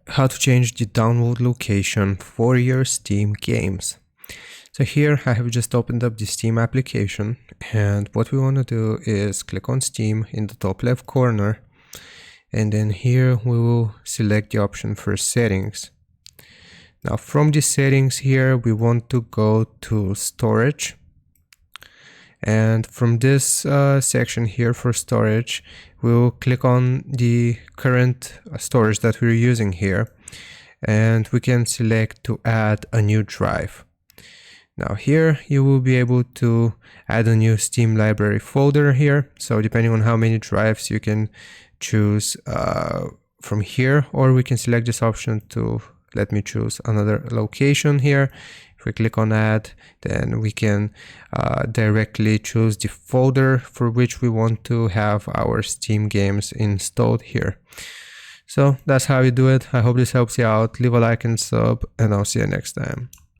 how to change the download location for your Steam games. So here I have just opened up the Steam application, and what we want to do is click on Steam in the top left corner, and then here we will select the option for settings. Now from the settings here we want to go to storage, and from this section here for storage we will click on the current storage that we're using here, and we can select to add a new drive. Now here you will be able to add a new Steam library folder here, so depending on how many drives you can choose from here, or we can select this option to let me choose another location here. If we click on add, then we can directly choose the folder for which we want to have our Steam games installed here. So that's how you do it. I hope this helps you out. Leave a like and sub, and I'll see you next time.